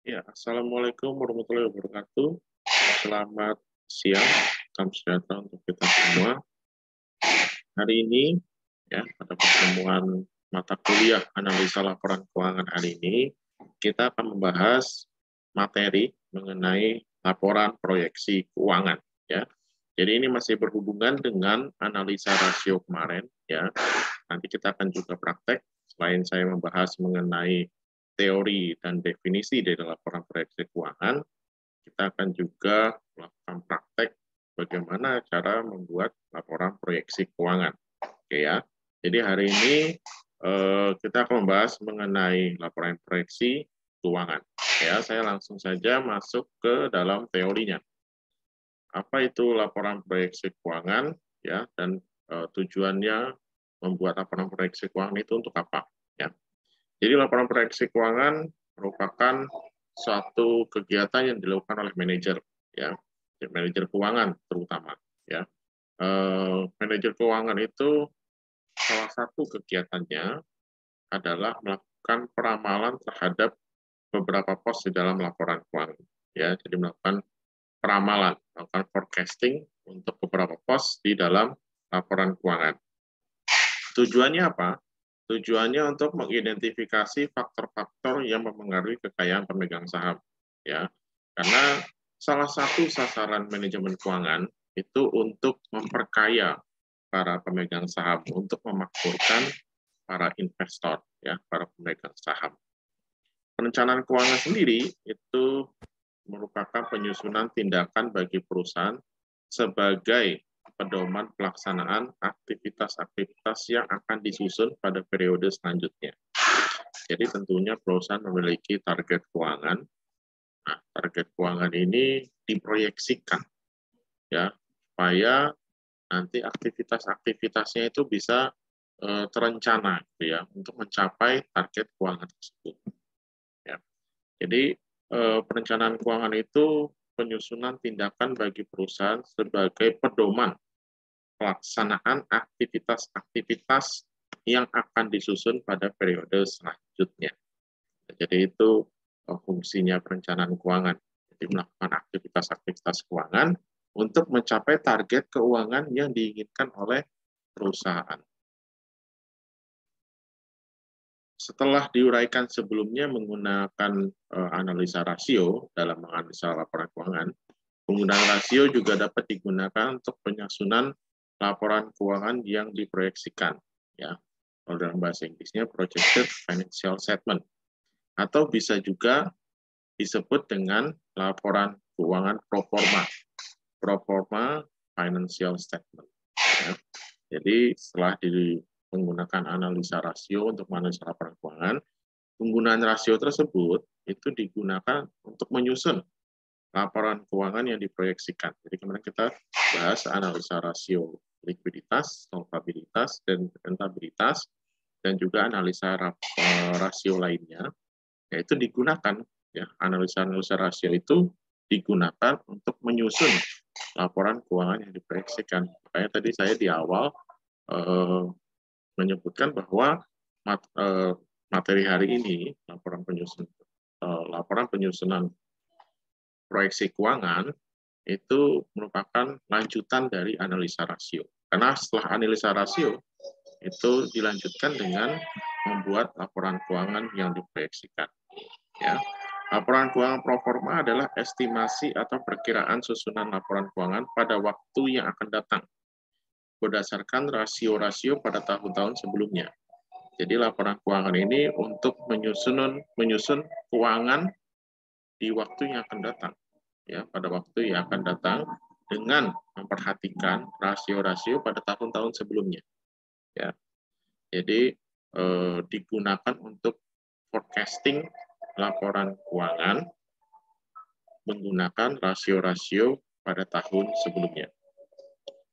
Ya, Assalamualaikum warahmatullahi wabarakatuh. Selamat siang, salam sejahtera untuk kita semua. Hari ini, ya, pada pertemuan mata kuliah analisa laporan keuangan hari ini, kita akan membahas materi mengenai laporan proyeksi keuangan. Ya, jadi ini masih berhubungan dengan analisa rasio kemarin. Ya, nanti kita akan juga praktek. Selain saya membahas mengenai teori dan definisi dari laporan proyeksi keuangan, kita akan juga melakukan praktek bagaimana cara membuat laporan proyeksi keuangan. Oke ya. Jadi hari ini kita akan membahas mengenai laporan proyeksi keuangan. Ya, saya langsung saja masuk ke dalam teorinya. Apa itu laporan proyeksi keuangan? Ya, dan tujuannya membuat laporan proyeksi keuangan itu untuk apa? Ya. Jadi laporan proyeksi keuangan merupakan suatu kegiatan yang dilakukan oleh manajer, ya, manajer keuangan terutama, ya. Manajer keuangan itu salah satu kegiatannya adalah melakukan peramalan terhadap beberapa pos di dalam laporan keuangan, ya. Jadi melakukan peramalan, melakukan forecasting untuk beberapa pos di dalam laporan keuangan. Tujuannya apa? Tujuannya untuk mengidentifikasi faktor-faktor yang mempengaruhi kekayaan pemegang saham, ya. Karena salah satu sasaran manajemen keuangan itu untuk memperkaya para pemegang saham, untuk memakmurkan para investor, ya, para pemegang saham. Perencanaan keuangan sendiri itu merupakan penyusunan tindakan bagi perusahaan sebagai pedoman pelaksanaan aktivitas-aktivitas yang akan disusun pada periode selanjutnya. Jadi tentunya perusahaan memiliki target keuangan. Nah, target keuangan ini diproyeksikan, ya, supaya nanti aktivitas-aktivitasnya itu bisa terencana, ya, untuk mencapai target keuangan tersebut. Ya. Jadi perencanaan keuangan itu penyusunan tindakan bagi perusahaan sebagai pedoman pelaksanaan aktivitas-aktivitas yang akan disusun pada periode selanjutnya. Jadi itu fungsinya perencanaan keuangan. Jadi melakukan aktivitas-aktivitas keuangan untuk mencapai target keuangan yang diinginkan oleh perusahaan. Setelah diuraikan sebelumnya menggunakan analisa rasio dalam menganalisa laporan keuangan, penggunaan rasio juga dapat digunakan untuk penyusunan laporan keuangan yang diproyeksikan, ya. Kalau dalam bahasa Inggrisnya projected financial statement, atau bisa juga disebut dengan laporan keuangan pro forma financial statement. Ya. Jadi setelah menggunakan analisa rasio untuk menganalisa laporan keuangan, penggunaan rasio tersebut itu digunakan untuk menyusun laporan keuangan yang diproyeksikan. Jadi kemarin kita bahas analisa rasio likuiditas, solvabilitas, dan rentabilitas, dan juga analisa rasio lainnya, yaitu digunakan, ya, analisa-analisa rasio itu digunakan untuk menyusun laporan keuangan yang diproyeksikan. Makanya tadi saya di awal menyebutkan bahwa materi hari ini laporan penyusunan proyeksi keuangan itu merupakan lanjutan dari analisa rasio. Karena setelah analisa rasio itu dilanjutkan dengan membuat laporan keuangan yang diproyeksikan. Ya. Laporan keuangan pro forma adalah estimasi atau perkiraan susunan laporan keuangan pada waktu yang akan datang berdasarkan rasio-rasio pada tahun-tahun sebelumnya. Jadi laporan keuangan ini untuk menyusun keuangan di waktu yang akan datang, ya, pada waktu yang akan datang dengan memperhatikan rasio-rasio pada tahun-tahun sebelumnya, ya. Jadi digunakan untuk forecasting laporan keuangan menggunakan rasio-rasio pada tahun sebelumnya.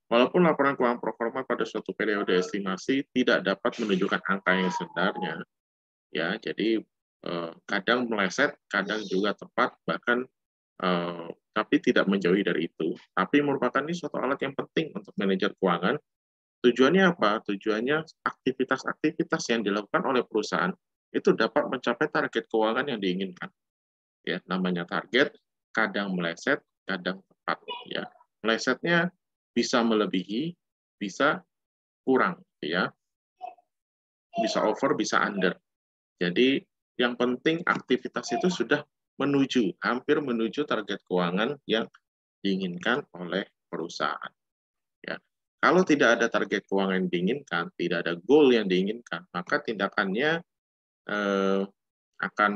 Walaupun laporan keuangan pro forma pada suatu periode estimasi tidak dapat menunjukkan angka yang sebenarnya, ya, jadi kadang meleset, kadang juga tepat, bahkan tapi tidak menjauhi dari itu. Tapi merupakan ini suatu alat yang penting untuk manajer keuangan. Tujuannya apa? Tujuannya aktivitas-aktivitas yang dilakukan oleh perusahaan itu dapat mencapai target keuangan yang diinginkan. ya, namanya target, kadang meleset, kadang tepat, ya. Melesetnya bisa melebihi, bisa kurang, ya. Bisa over, bisa under. Jadi yang penting aktivitas itu sudah hampir menuju target keuangan yang diinginkan oleh perusahaan. Ya. Kalau tidak ada target keuangan yang diinginkan, tidak ada goal yang diinginkan, maka tindakannya akan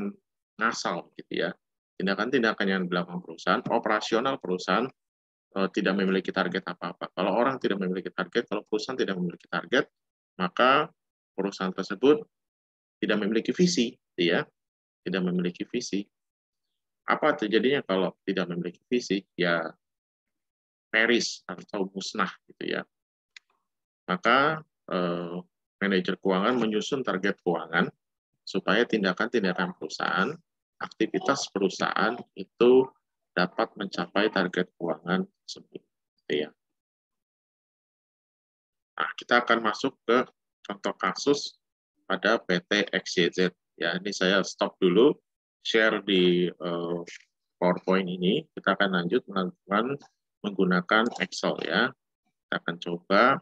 ngasal, gitu ya. Tindakan-tindakan yang dilakukan perusahaan, operasional perusahaan tidak memiliki target apa-apa. Kalau orang tidak memiliki target, kalau perusahaan tidak memiliki target, maka perusahaan tersebut tidak memiliki visi, ya, tidak memiliki visi. Apa terjadinya kalau tidak memiliki visi? Ya perish atau musnah, gitu ya. Maka manajer keuangan menyusun target keuangan supaya tindakan-tindakan perusahaan, aktivitas perusahaan itu dapat mencapai target keuangan tersebut. Gitu ya. Nah, kita akan masuk ke contoh kasus pada PT XYZ. Ya, ini saya stop dulu share di PowerPoint ini. Kita akan lanjut menggunakan Excel, ya. Kita akan coba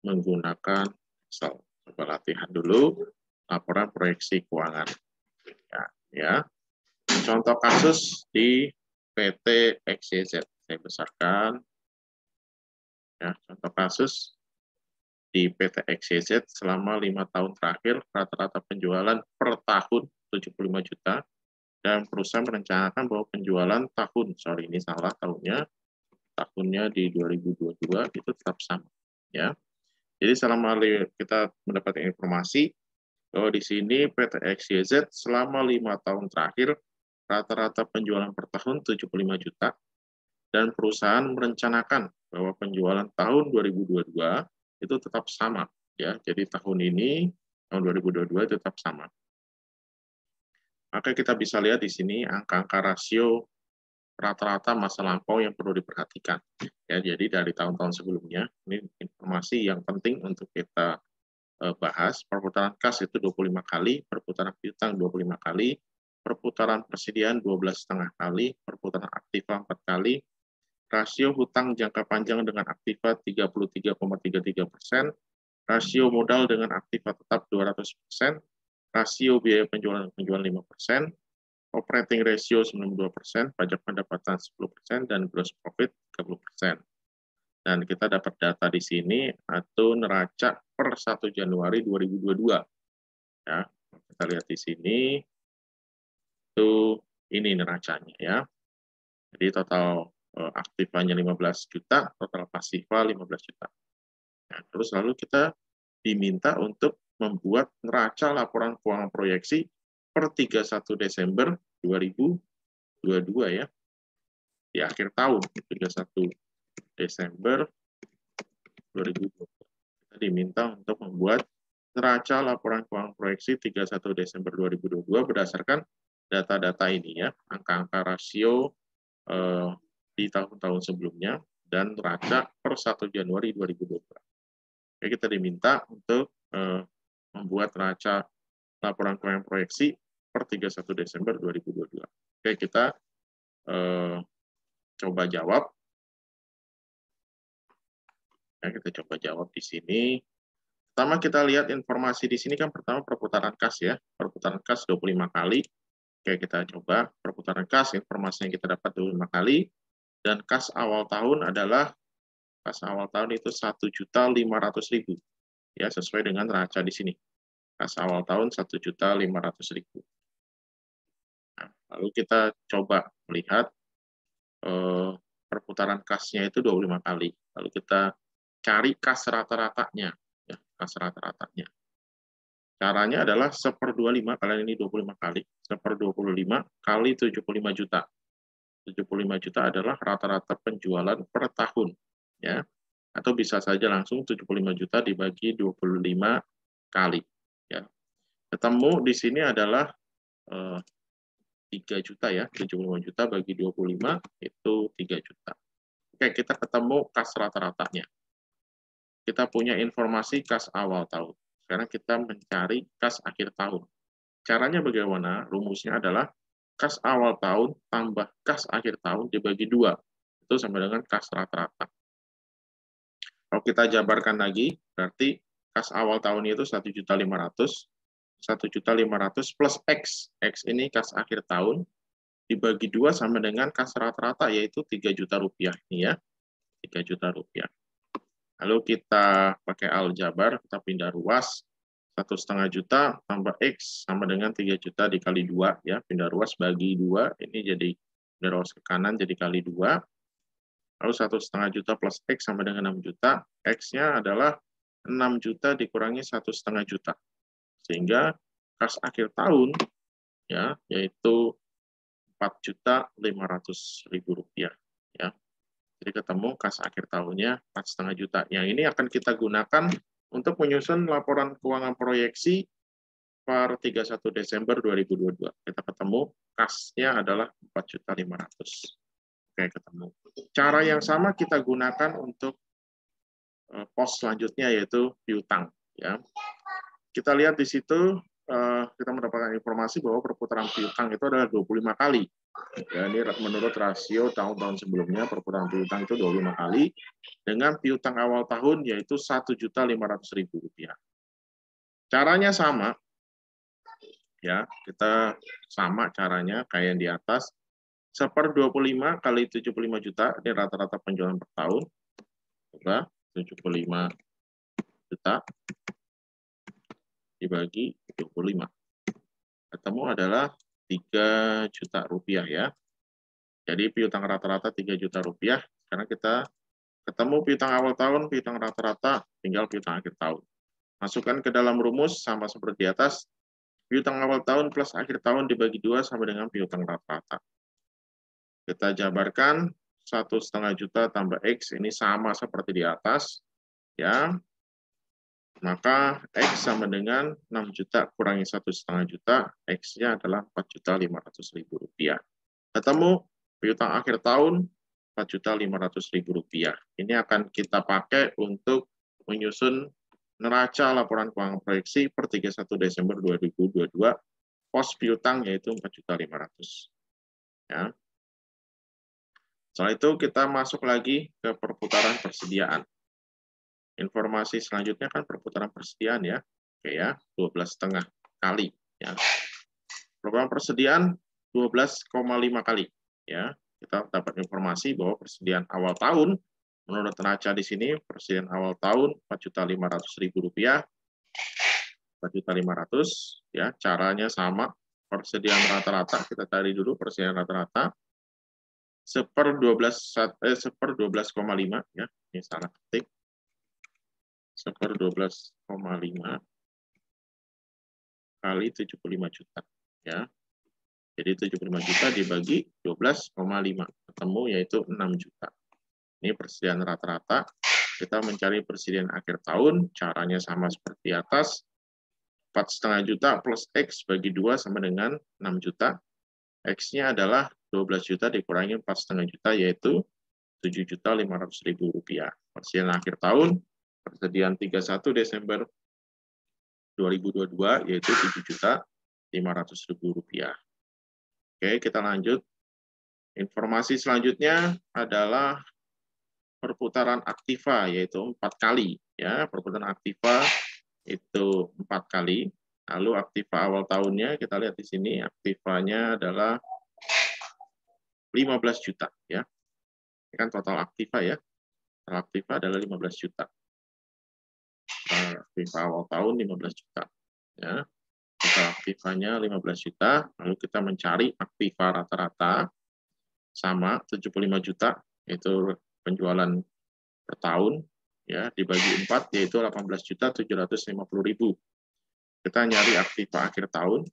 menggunakan Excel. Coba latihan dulu laporan proyeksi keuangan. Ya. Contoh kasus di PT XYZ. Saya besarkan. Ya, contoh kasus di PT XYZ selama 5 tahun terakhir, rata-rata penjualan per tahun 75 juta, dan perusahaan merencanakan bahwa penjualan ini salah tahunnya di 2022 itu tetap sama. Ya. Jadi selama kita mendapatkan informasi bahwa di sini PT XYZ selama 5 tahun terakhir, rata-rata penjualan per tahun 75 juta, dan perusahaan merencanakan bahwa penjualan tahun 2022 itu tetap sama, ya. Jadi tahun 2022 tetap sama. Maka kita bisa lihat di sini angka-angka rasio rata-rata masa lampau yang perlu diperhatikan. Ya, jadi dari tahun-tahun sebelumnya, ini informasi yang penting untuk kita bahas. Perputaran kas itu 25 kali, perputaran piutang 25 kali, perputaran persediaan 12,5 kali, perputaran aktiva 4 kali, rasio hutang jangka panjang dengan aktiva 33,33%, rasio modal dengan aktiva tetap 200%, rasio biaya penjualan 5%, operating ratio 92%, pajak pendapatan 10%, dan gross profit 30%. Dan kita dapat data di sini atau neraca per 1 Januari 2022. Ya, kita lihat di sini itu ini neracanya, ya. Jadi total aktifanya 15 juta, total pasifa 15 juta. Nah, terus lalu kita diminta untuk membuat neraca laporan keuangan proyeksi per 31 Desember 2022, ya. Di akhir tahun, 31 Desember 2022. Kita diminta untuk membuat neraca laporan keuangan proyeksi 31 Desember 2022 berdasarkan data-data ini, ya, angka-angka rasio di tahun-tahun sebelumnya dan neraca per 1 Januari 2022. Oke, kita diminta untuk membuat neraca laporan keuangan proyeksi per 31 Desember 2022. Oke, kita coba jawab. Ya, kita coba jawab di sini. Pertama kita lihat informasi di sini kan pertama perputaran kas, ya. Perputaran kas 25 kali. Oke, kita coba perputaran kas, informasi yang kita dapat 25 kali. Dan kas awal tahun adalah, kas awal tahun itu 1.500.000. Ya, sesuai dengan neraca di sini. Kas awal tahun 1.500.000. Nah, lalu kita coba melihat perputaran kasnya itu 25 kali. Lalu kita cari kas rata-ratanya, ya, kas rata-ratanya. Caranya adalah 1/25, kalian ini 25 kali, 1/25 kali 75 juta. 75 juta adalah rata-rata penjualan per tahun, ya. Atau bisa saja langsung 75 juta dibagi 25 kali, ya. Ketemu di sini adalah 3 juta, ya. 75 juta bagi 25 itu 3 juta. Oke, kita ketemu kas rata-ratanya. Kita punya informasi kas awal tahun. Sekarang kita mencari kas akhir tahun. Caranya bagaimana? Rumusnya adalah kas awal tahun tambah kas akhir tahun dibagi 2. Itu sama dengan kas rata-rata. Kalau kita jabarkan lagi, berarti kas awal tahun itu 1.500.000, 1.500.000 plus X. X ini kas akhir tahun, dibagi 2 sama dengan kas rata-rata, yaitu 3 juta rupiah. Ini ya, 3 juta rupiah. Lalu kita pakai aljabar, kita pindah ruas, 1,5 juta tambah X sama dengan 3 juta dikali 2. Ya, pindah ruas bagi 2, ini jadi pindah ruas ke kanan jadi kali 2. Lalu 1,5 juta plus X sama dengan 6 juta. X-nya adalah 6 juta dikurangi 1,5 juta. Sehingga kas akhir tahun ya yaitu 4.500.000 rupiah. Ya. Jadi ketemu kas akhir tahunnya 4,5 juta. Yang ini akan kita gunakan untuk menyusun laporan keuangan proyeksi per 31 Desember 2022. Kita ketemu kasnya adalah 4.500.000. Oke, ketemu. Cara yang sama kita gunakan untuk pos selanjutnya yaitu piutang. Ya. Kita lihat di situ kita mendapatkan informasi bahwa perputaran piutang itu adalah 25 kali. Ya, ini menurut rasio tahun-tahun sebelumnya perputaran piutang itu 25 kali dengan piutang awal tahun yaitu 1.500.000 rupiah. Caranya sama, ya kita sama caranya kayak yang di atas. 1/25 kali 75 juta, ini rata-rata penjualan per tahun. Coba 75 juta dibagi 25. Ketemu adalah 3 juta rupiah ya. Jadi piutang rata-rata 3 juta rupiah. Karena kita ketemu piutang awal tahun, piutang rata-rata, tinggal piutang akhir tahun. Masukkan ke dalam rumus sama seperti di atas. Piutang awal tahun plus akhir tahun dibagi 2 sama dengan piutang rata-rata. Kita jabarkan 1,5 juta tambah X ini sama seperti di atas. Ya. Maka X sama dengan 6 juta kurangi 1,5 juta, X-nya adalah 4.500.000 rupiah. Ketemu piutang akhir tahun 4.500.000 rupiah. Ini akan kita pakai untuk menyusun neraca laporan keuangan proyeksi per 31 Desember 2022, pos piutang yaitu 4.500.000. Ya. Setelah itu kita masuk lagi ke perputaran persediaan. Informasi selanjutnya kan perputaran persediaan ya. Oke ya, 12,5 kali ya. Perputaran persediaan 12,5 kali ya. Kita dapat informasi bahwa persediaan awal tahun menurut neraca di sini persediaan awal tahun 4.500.000 rupiah. 4.500 ya. Caranya sama. Persediaan rata-rata kita cari dulu persediaan rata-rata. 1/12,5 ya, ini salah ketik. 1/12,5 kali 75 juta ya. Jadi 75 juta dibagi 12,5 ketemu yaitu 6 juta. Ini persediaan rata-rata. Kita mencari persediaan akhir tahun, caranya sama seperti atas. 4,5 juta plus X bagi 2 sama dengan 6 juta. X-nya adalah 12 juta dikurangi 4,5 juta, yaitu 7.500.000 rupiah. Persediaan akhir tahun, persediaan 31 Desember 2022, yaitu 7.500.000 rupiah. Oke, kita lanjut. Informasi selanjutnya adalah perputaran aktiva, yaitu 4 kali. Ya, perputaran aktiva itu 4 kali. Lalu aktiva awal tahunnya, kita lihat di sini, aktivanya adalah 15 juta ya. Ini kan total aktiva ya. Total aktiva adalah 15 juta. Aktiva awal tahun 15 juta ya. Total aktivanya 15 juta, lalu kita mencari aktiva rata-rata sama 75 juta yaitu penjualan per tahun ya, dibagi 4 yaitu 18.750.000. Kita nyari aktiva akhir tahun.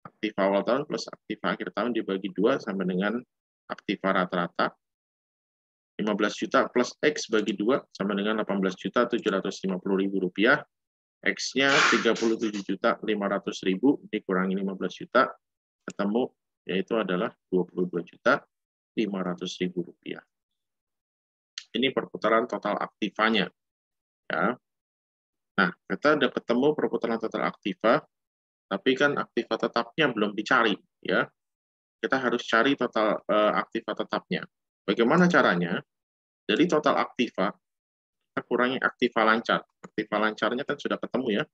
Aktiva awal tahun plus aktiva akhir tahun dibagi 2 sama dengan aktiva rata-rata. 15 juta plus X bagi 2 sama dengan 18.750.000 rupiah. X-nya 37.500.000 dikurangi 15 juta, ketemu yaitu adalah 22.500.000 rupiah. Ini perputaran total aktivanya. Ya. Nah, kita udah ketemu perputaran total aktiva, tapi kan aktiva tetapnya belum dicari. Ya. kita harus cari total aktiva tetapnya. Bagaimana caranya? Dari total aktiva, kita kurangi aktiva lancar. Aktiva lancarnya kan sudah ketemu ya.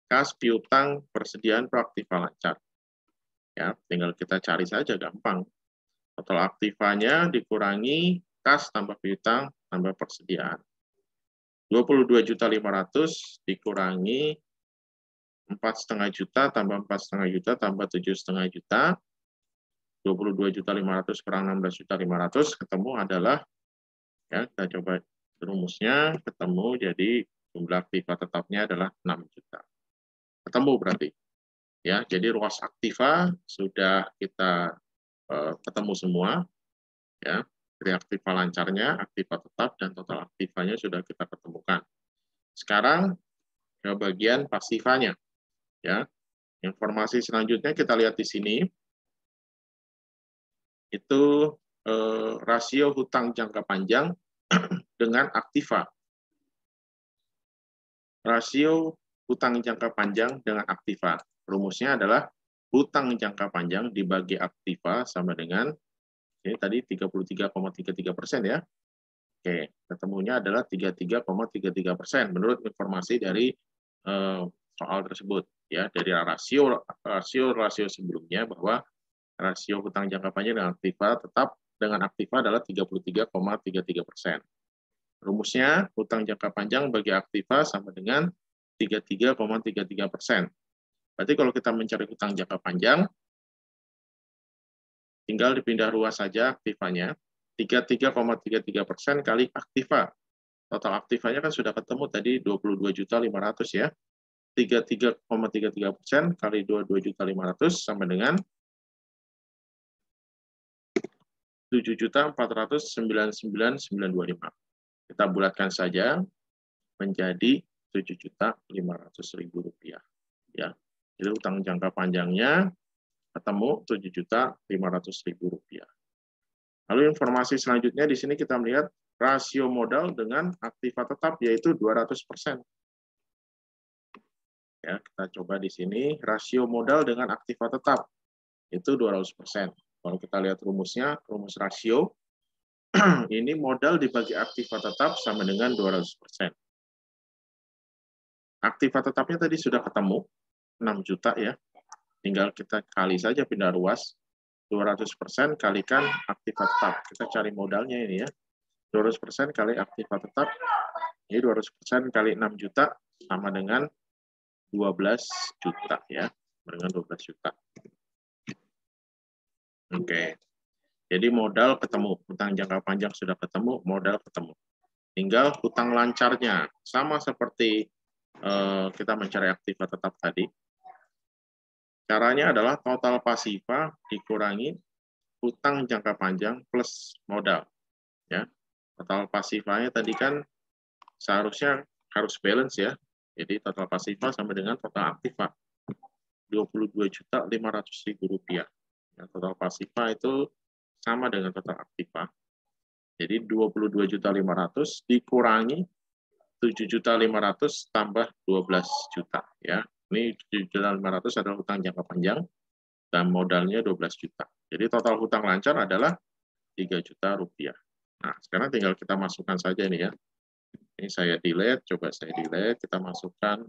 Kas, piutang, persediaan, proaktiva lancar. Ya, tinggal kita cari saja, gampang. Total aktivanya dikurangi kas tambah piutang tambah persediaan. 22.500.000 dikurangi 4,5 juta tambah 4,5 juta tambah 7,5 juta. 22.500.000 kurang 16.500.000 ketemu adalah, ya kita coba rumusnya, ketemu jadi jumlah aktiva tetapnya adalah 6 juta. Ketemu berarti. Ya, jadi ruas aktiva sudah kita ketemu semua, ya. Dari aktiva lancarnya, aktiva tetap, dan total aktivanya sudah kita ketemukan. Sekarang ke bagian pasifanya, ya. Informasi selanjutnya kita lihat di sini, itu rasio hutang jangka panjang dengan aktiva. Rasio hutang jangka panjang dengan aktiva. Rumusnya adalah hutang jangka panjang dibagi aktiva sama dengan, ini tadi 33,33% ya. Oke, ketemunya adalah 33,33% menurut informasi dari soal tersebut ya, dari rasio sebelumnya bahwa rasio hutang jangka panjang dengan aktiva tetap dengan aktiva adalah 33,33%. Rumusnya hutang jangka panjang bagi aktiva sama dengan 33,33%. Berarti kalau kita mencari hutang jangka panjang, tinggal dipindah ruas saja aktivanya, 33,33% kali aktiva. Total aktivanya kan sudah ketemu tadi 22.500.000 ya. 33,33% kali 22.500.000 sama dengan 7.499.925. Kita bulatkan saja menjadi 7.500.000 rupiah. Ya, jadi utang jangka panjangnya ketemu 7.500.000 rupiah. Lalu informasi selanjutnya di sini kita melihat rasio modal dengan aktiva tetap yaitu 200%. Ya, kita coba di sini rasio modal dengan aktiva tetap itu 200%. Kalau kita lihat rumusnya, rumus rasio ini modal dibagi aktiva tetap sama dengan 200%. Aktiva tetapnya tadi sudah ketemu 6 juta ya. Tinggal kita kali saja pindah ruas. 200% kalikan aktiva tetap. Kita cari modalnya ini ya. 200% kali aktiva tetap. Ini 200% kali 6 juta sama dengan 12 juta ya. Dengan 12 juta. Oke. Jadi modal ketemu, hutang jangka panjang sudah ketemu, modal ketemu. Tinggal hutang lancarnya sama seperti kita mencari aktiva tetap tadi. Caranya adalah total pasiva dikurangi hutang jangka panjang plus modal. Ya, total pasifanya tadi kan seharusnya harus balance ya. Jadi total pasiva sama dengan total aktiva 22.500.000 rupiah. Ya, total pasiva itu sama dengan total aktiva. Jadi 22.500.000 dikurangi 7.500.000 tambah 12 juta ya. Ini 7.500.000 adalah hutang jangka panjang dan modalnya 12 juta. Jadi total hutang lancar adalah 3 juta rupiah. Nah, sekarang tinggal kita masukkan saja ini ya. Ini saya delete, coba saya delete, kita masukkan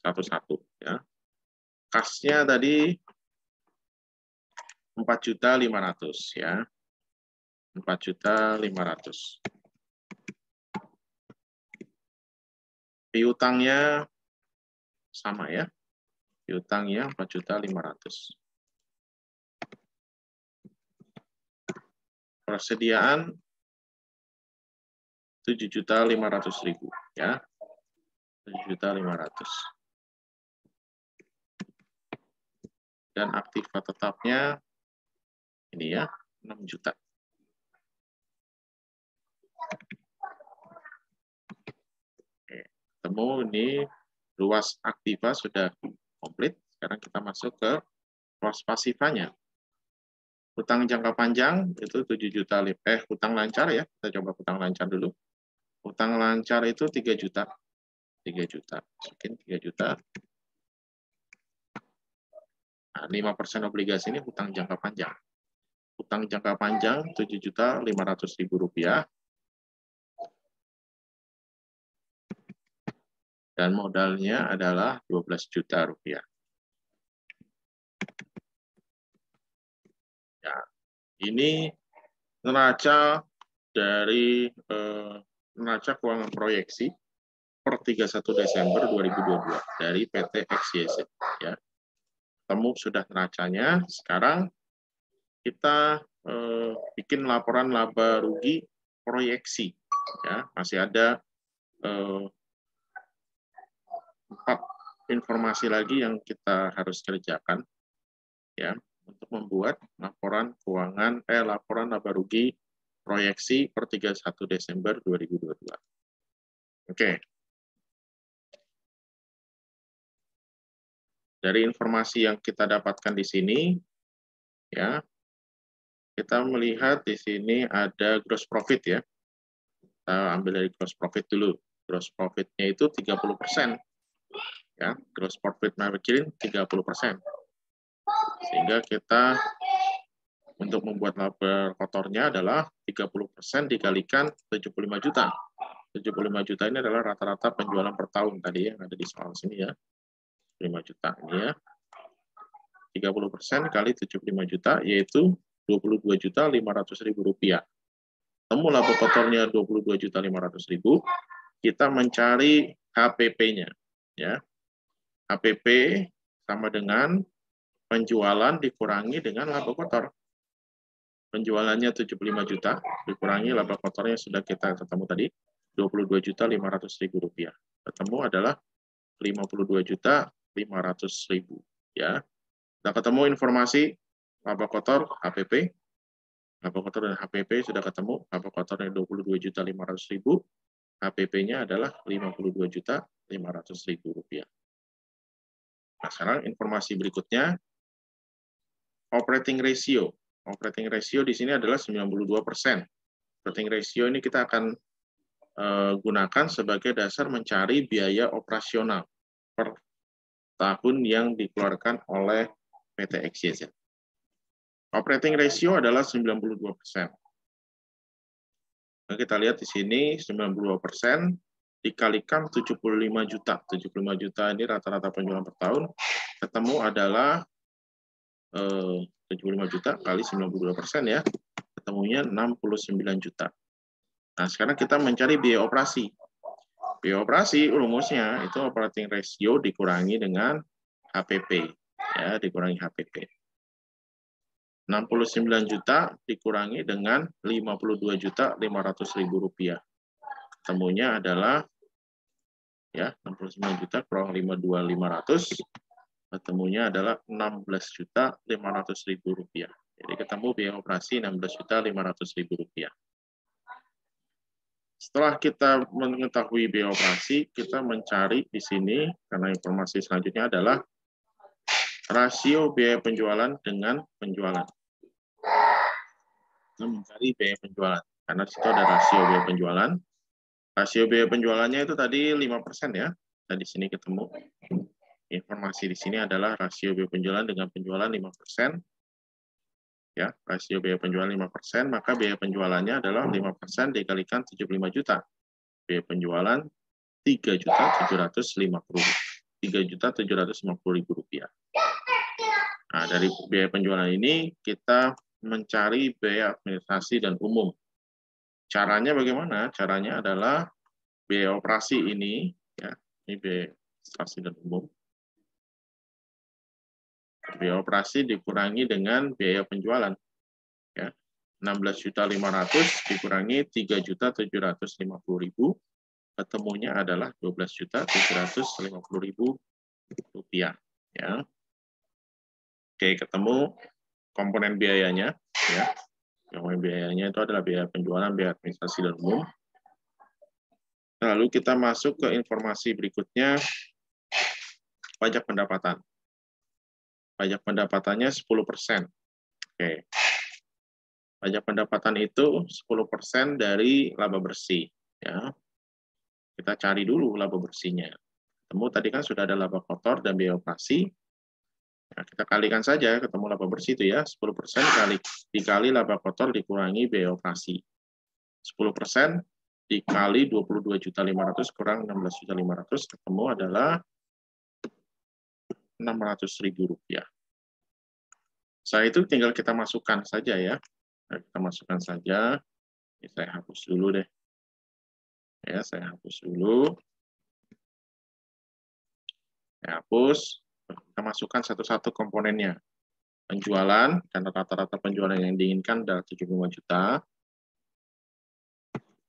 satu-satu ya. Kasnya tadi 4.500.000 ya. 4.500.000. Piutangnya sama ya. Piutangnya 4.500.000. Persediaan 7.500.000 ya. 7.500.000. Dan aktiva tetapnya ini ya, 6 juta. Oke, ketemu ini ruas aktiva sudah komplit. Sekarang kita masuk ke ruas pasifanya. Hutang jangka panjang itu 7 juta, hutang lancar ya. Kita coba hutang lancar dulu. Hutang lancar itu 3 juta. 3 juta. Masukin 3 juta. Nah, 5% obligasi ini hutang jangka panjang. Utang jangka panjang Rp7.500.000. Dan modalnya adalah Rp12 juta. Ya, ini neraca dari neraca keuangan proyeksi per 31 Desember 2022 dari PT XYZ. Ya. Temu sudah neracanya. Sekarang kita bikin laporan laba rugi proyeksi. Ya, masih ada 4 informasi lagi yang kita harus kerjakan, ya, untuk membuat laporan keuangan laporan laba rugi proyeksi per 31 Desember 2022. Oke. Dari informasi yang kita dapatkan di sini, ya, kita melihat di sini ada gross profit, ya. Kita ambil dari gross profit dulu. Gross profit-nya itu 30%. Ya, gross profit margin 30%. Sehingga kita untuk membuat laba kotornya adalah 30% dikalikan 75 juta. 75 juta ini adalah rata-rata penjualan per tahun tadi yang ada di soal sini, ya. 5 juta ini, ya. 30% kali 75 juta yaitu Rp22.500.000. Temu laba kotornya Rp22.500.000. Kita mencari HPP-nya, ya. HPP sama dengan penjualan dikurangi dengan laba kotor. Penjualannya 75 juta dikurangi laba kotornya sudah kita ketemu tadi Rp22.500.000. Ketemu adalah Rp52.500.000, ya. Kita ketemu informasi laba kotor HPP. Laba kotor dan HPP sudah ketemu. Laba kotornya Rp22.500.000. HPP-nya adalah Rp52.500.000. Nah, sekarang informasi berikutnya, operating ratio. Operating ratio di sini adalah 92%. Operating ratio ini kita akan gunakan sebagai dasar mencari biaya operasional per tahun yang dikeluarkan oleh PT XYZ. Operating ratio adalah 92%. Nah, kita lihat di sini 92% dikalikan 75 juta. 75 juta ini rata-rata penjualan per tahun. Ketemu adalah 75 juta kali 92%, ya. Ketemunya 69 juta. Nah, sekarang kita mencari biaya operasi. Biaya operasi rumusnya itu operating ratio dikurangi dengan HPP, ya, dikurangi HPP. 69 juta dikurangi dengan Rp52.500.000. Ketemunya adalah, ya, 69 juta kurang 52.500, ketemunya adalah Rp16.500.000. Jadi ketemu biaya operasi Rp16.500.000. Setelah kita mengetahui biaya operasi, kita mencari di sini, karena informasi selanjutnya adalah rasio biaya penjualan dengan penjualan. Kita mencari biaya penjualan, karena di situ ada rasio biaya penjualan. Rasio biaya penjualannya itu tadi 5%, ya. Dan di sini ketemu. Informasi di sini adalah rasio biaya penjualan dengan penjualan 5%. Ya, rasio biaya penjualan 5%, maka biaya penjualannya adalah 5% dikalikan 75 juta. Biaya penjualan Rp3.750.000. Nah, dari biaya penjualan ini kita mencari biaya administrasi dan umum. Caranya bagaimana? Caranya adalah biaya operasi ini, ya, ini biaya administrasi dan umum. Biaya operasi dikurangi dengan biaya penjualan, ya. 16.500.000 dikurangi 3.750.000, ketemunya adalah Rp12.750.000, ya. Oke, ketemu komponen biayanya, ya. Komponen biayanya itu adalah biaya penjualan, biaya administrasi dan umum. Lalu kita masuk ke informasi berikutnya, pajak pendapatan. Pajak pendapatannya 10%. Oke. Pajak pendapatan itu 10% dari laba bersih, ya. Kita cari dulu laba bersihnya. Temu tadi kan sudah ada laba kotor dan biaya operasi. Nah, kita kalikan saja ketemu laba bersih itu ya, 10% dikali laba kotor dikurangi biaya operasi. 10% dikali 22.500.000 kurang 16.500.000 ketemu adalah Rp600.000. Setelah itu tinggal kita masukkan saja ya. Nah, kita masukkan saja. Ini saya hapus dulu deh. Ya, saya hapus dulu. Saya hapus. Kita masukkan satu-satu komponennya. Penjualan, karena rata-rata penjualan yang diinginkan adalah 75 juta.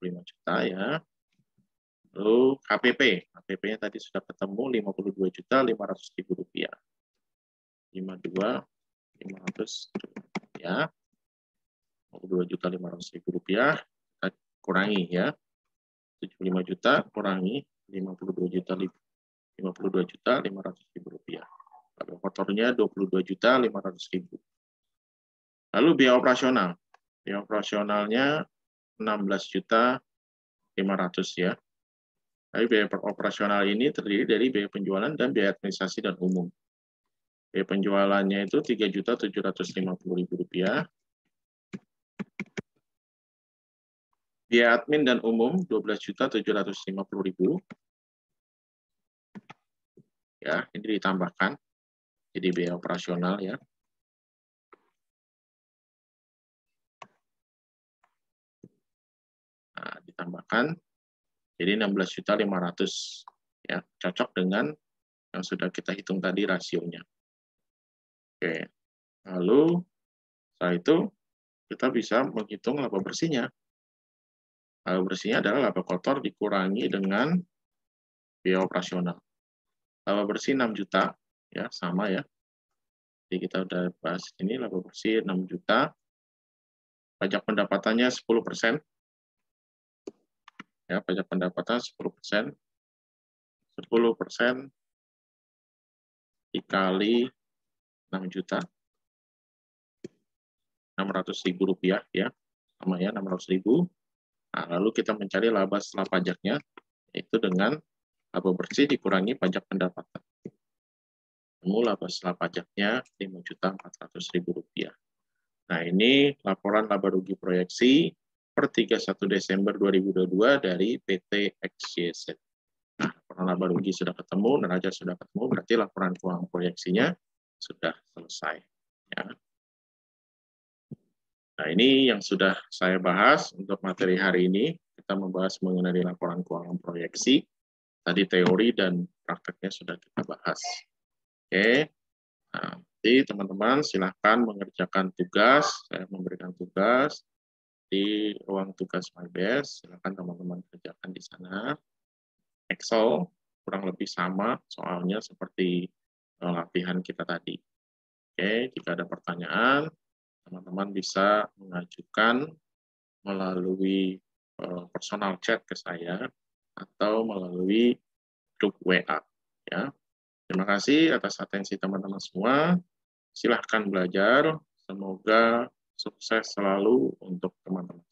5 juta ya. Lalu HPP. HPP-nya tadi sudah ketemu Rp52.500.000. 52.500 ya. Rp52.500.000 kita kurangi ya. 75 juta kurangi 52.500.000. Laba kotornya 22.500.000. Lalu biaya operasional. Biaya operasionalnya 16.500.000 ya. Tapi biaya operasional ini terdiri dari biaya penjualan dan biaya administrasi dan umum. Biaya penjualannya itu Rp3.750.000. Biaya admin dan umum 12.750.000. Ya, ini ditambahkan jadi biaya operasional ya. Nah, ditambahkan jadi 16.500.000 ya, cocok dengan yang sudah kita hitung tadi rasionya. Oke. Lalu setelah itu kita bisa menghitung laba bersihnya. Laba bersihnya adalah laba kotor dikurangi dengan biaya operasional. Laba bersih 6 juta, ya sama ya. Jadi kita udah bahas ini, laba bersih 6 juta. Pajak pendapatannya 10%. Ya, pajak pendapatan 10%. 10% dikali 6 juta. Rp600.000 ya. Sama ya, 600.000. Nah, lalu kita mencari laba setelah pajaknya, yaitu dengan laba bersih dikurangi pajak pendapatan. Temu laba setelah pajaknya Rp5.400.000. Nah, ini laporan laba rugi proyeksi per 31 Desember 2022 dari PT XYZ. Nah, laporan laba rugi sudah ketemu, neraca sudah ketemu, berarti laporan keuangan proyeksinya sudah selesai. Ya. Nah, ini yang sudah saya bahas untuk materi hari ini. Kita membahas mengenai laporan keuangan proyeksi. Tadi teori dan prakteknya sudah kita bahas. Oke, nah, nanti teman-teman silahkan mengerjakan tugas. Saya memberikan tugas di ruang tugas MyBest. Silahkan teman-teman kerjakan di sana. Excel kurang lebih sama soalnya seperti latihan kita tadi. Oke, jika ada pertanyaan, teman-teman bisa mengajukan melalui personal chat ke saya atau melalui grup WA. Ya. Terima kasih atas atensi teman-teman semua. Silahkan belajar. Semoga sukses selalu untuk teman-teman.